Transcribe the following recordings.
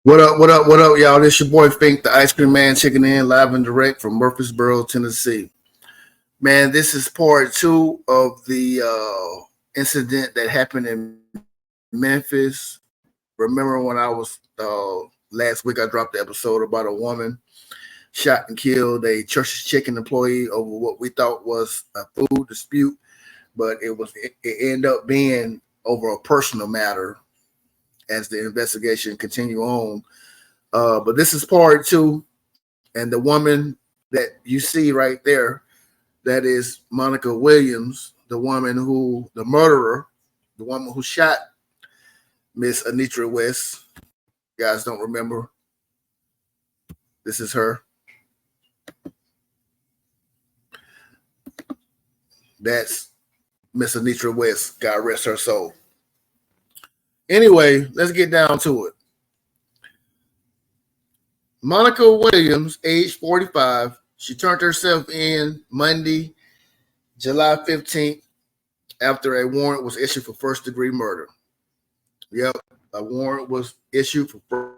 What up, what up, what up, y'all? This your boy Fink, the Ice Cream Man, checking in live and direct from Murfreesboro, Tennessee. Man, this is part two of the incident that happened in Memphis. Remember when I was last week I dropped the episode about a woman shot and killed a Church's Chicken employee over what we thought was a food dispute, but it ended up being over a personal matter as the investigation continued on. But this is part two, and the woman that you see right there, that is Monica Williams, the murderer, the woman who shot Miss Anitra West. You guys don't remember? This is her. That's Miss Anitra West. God rest her soul. Anyway, let's get down to it. Monica Williams, age 45, she turned herself in Monday, July 15th, after a warrant was issued for first-degree murder. Yep, a warrant was issued for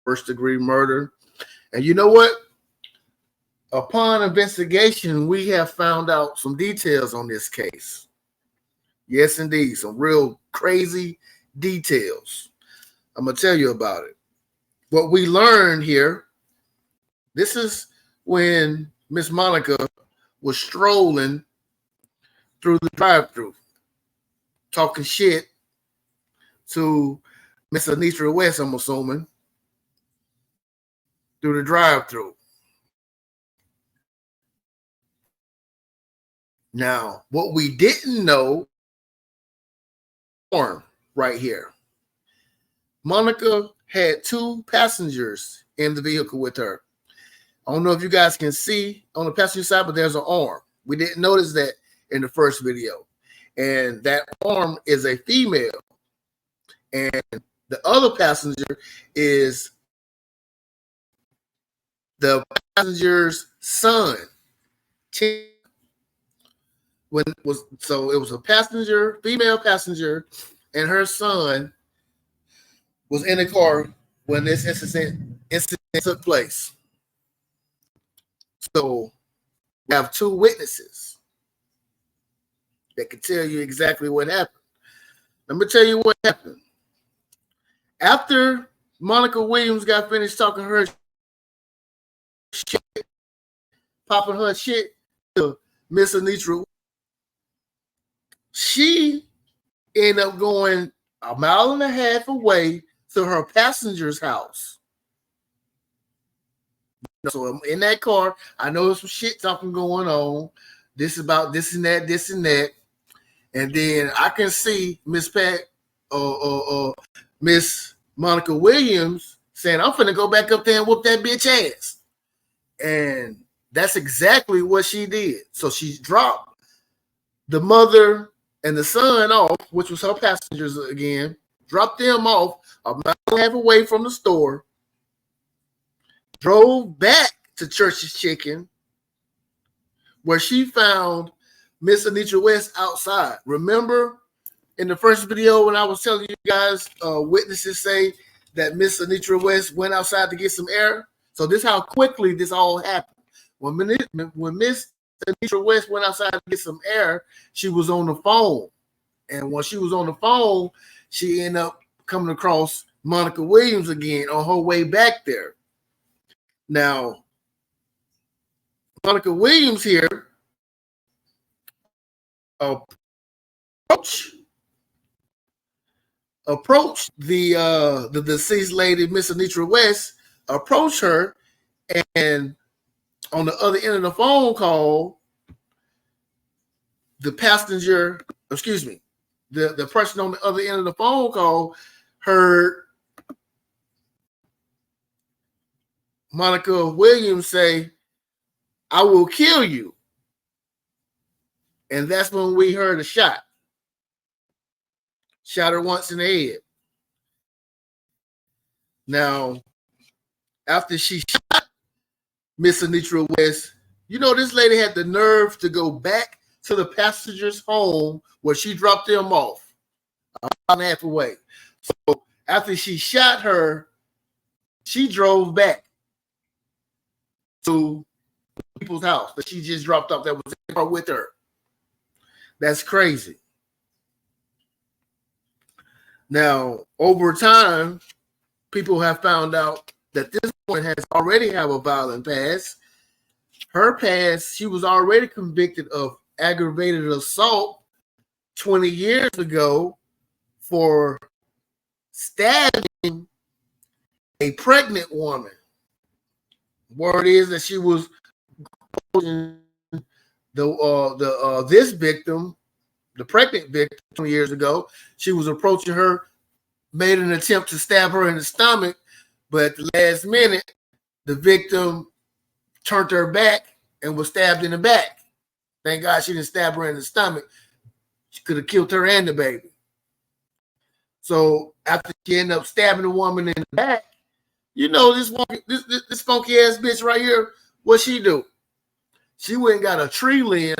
first-degree murder. And you know what? Upon investigation, we have found out some details on this case. Yes, indeed, some real crazy details. I'm going to tell you about it. What we learned here, this is when Miss Monica was strolling through the drive-thru, talking shit to Miss Anitra West, I'm assuming, through the drive-thru. Now, what we didn't know, right here, Monica had two passengers in the vehicle with her. I don't know if you guys can see on the passenger side, but there's an arm. We didn't notice that in the first video. And that arm is a female. And the other passenger is the passenger's son. It was a passenger, female passenger, and her son was in the car when this incident took place. So we have two witnesses that can tell you exactly what happened. Let me tell you what happened. After Monica Williams got finished talking her shit, popping her shit to Miss Anitra, she ended up going a mile and a half away to her passenger's house. So I'm in that car. I know there's some shit talking going on. This about this and that, this and that. And then I can see Miss Monica Williams saying, I'm finna go back up there and whoop that bitch ass. And that's exactly what she did. So she dropped the mother and the son off, which was her passengers again, dropped them off a mile and a half away from the store, drove back to Church's Chicken, where she found Miss Anitra West outside. Remember in the first video when I was telling you guys, witnesses say that Miss Anitra West went outside to get some air? So this is how quickly this all happened. When Miss Anitra West went outside to get some air, she was on the phone. And when she was on the phone, she ended up coming across Monica Williams again on her way back there. Now, Monica Williams here approached the deceased lady, Miss Anitra West, approached her, and on the other end of the phone call, the person on the other end of the phone call heard Monica Williams say, I will kill you. And that's when we heard a shot. Shot her once in the head. Now, after she shot Miss Anitra West, you know, this lady had the nerve to go back to the passenger's home where she dropped them off a mile and a half away. So after she shot her, She drove back to people's house that she just dropped off that was in the car with her. That's crazy. Now, over time, people have found out that this woman has already have a violent past. Her past, she was already convicted of aggravated assault 20 years ago for stabbing a pregnant woman. Word is that she was this victim, the pregnant victim 20 years ago. She was approaching her, made an attempt to stab her in the stomach, but at the last minute, the victim turned her back and was stabbed in the back. Thank God she didn't stab her in the stomach. She could have killed her and the baby. So after she ended up stabbing the woman in the back, you know, this funky ass bitch right here, what she do? She went and got a tree limb,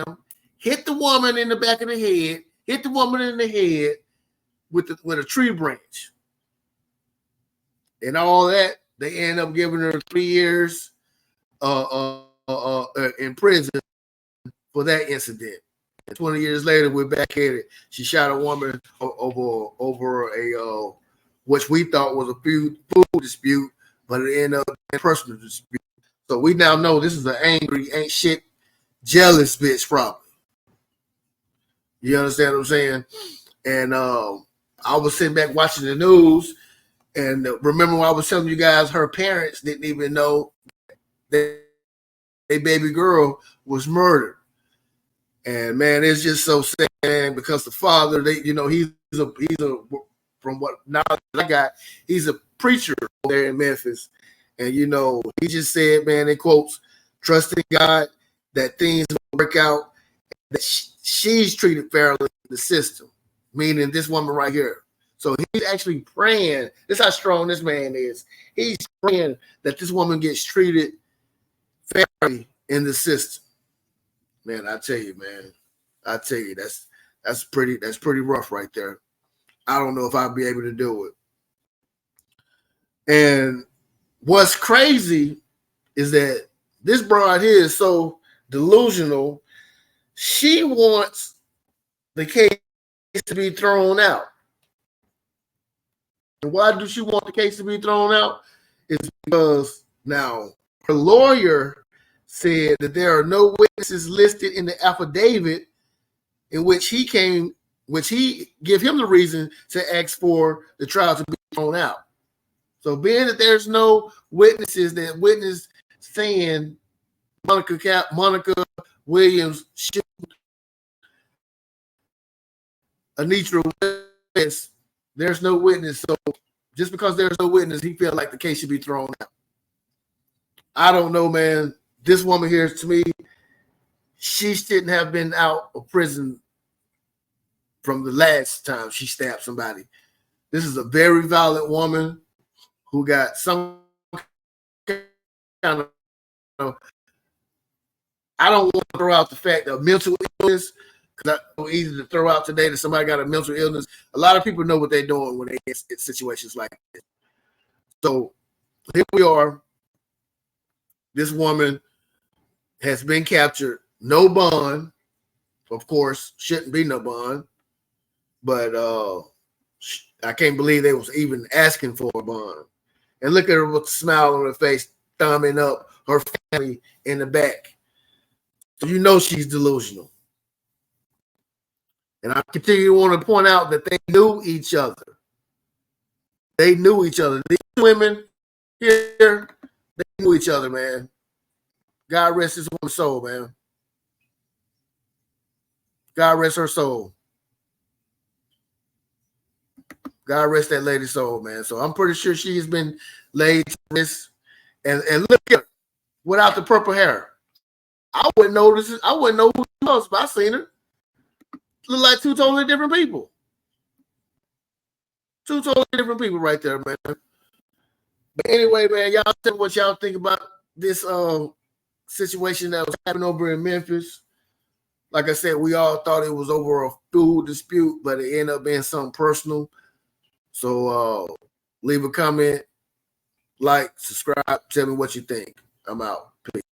hit the woman in the back of the head, hit the woman in the head with a tree branch. And all that, they end up giving her 3 years in prison for that incident. And 20 years later, we're back at it. She shot a woman over a which we thought was a food dispute, but it ended up being a personal dispute. So we now know this is an angry, ain't shit, jealous bitch problem. You understand what I'm saying? And I was sitting back watching the news, and remember when I was telling you guys her parents didn't even know that a baby girl was murdered. And man, it's just so sad because the father, he's a from what knowledge I got, he's a preacher there in Memphis. And he just said, man, in quotes, trusting God that things will work out, that she's treated fairly in the system, meaning this woman right here. So he's actually praying. This is how strong this man is. He's praying that this woman gets treated fairly in the system. Man, I tell you, that's pretty rough right there. I don't know if I'll be able to do it. And what's crazy is that this broad here is so delusional. She wants the case to be thrown out. And why does she want the case to be thrown out? It's because now her lawyer said that there are no witnesses listed in the affidavit in which he give him the reason to ask for the trial to be thrown out. So being that there's no witnesses that witness saying Monica Williams shoot Anitra West, there's no witness. So just because there's no witness, he felt like the case should be thrown out. I don't know, man. This woman here, to me, she shouldn't have been out of prison from the last time she stabbed somebody. This is a very violent woman who got some kind of, I don't want to throw out the fact of mental illness, because it's so easy to throw out today that somebody got a mental illness. A lot of people know what they're doing when they get in situations like this. So here we are. This woman has been captured. No bond. Of course, shouldn't be no bond. But I can't believe they was even asking for a bond. And look at her with a smile on her face, thumbing up her family in the back. So you know she's delusional. And I continue to want to point out that they knew each other. They knew each other. These women here, they knew each other, man. God rest this woman's soul, man. God rest her soul. God rest that lady's soul, man. So I'm pretty sure she's been laid to this. And look at her without the purple hair. I wouldn't know who she was, but I seen her. Look like two totally different people. Two totally different people right there, man. But anyway, man, y'all tell me what y'all think about this situation that was happening over in Memphis. Like I said, we all thought it was over a food dispute, but it ended up being something personal. So leave a comment, like, subscribe, tell me what you think. I'm out. Peace.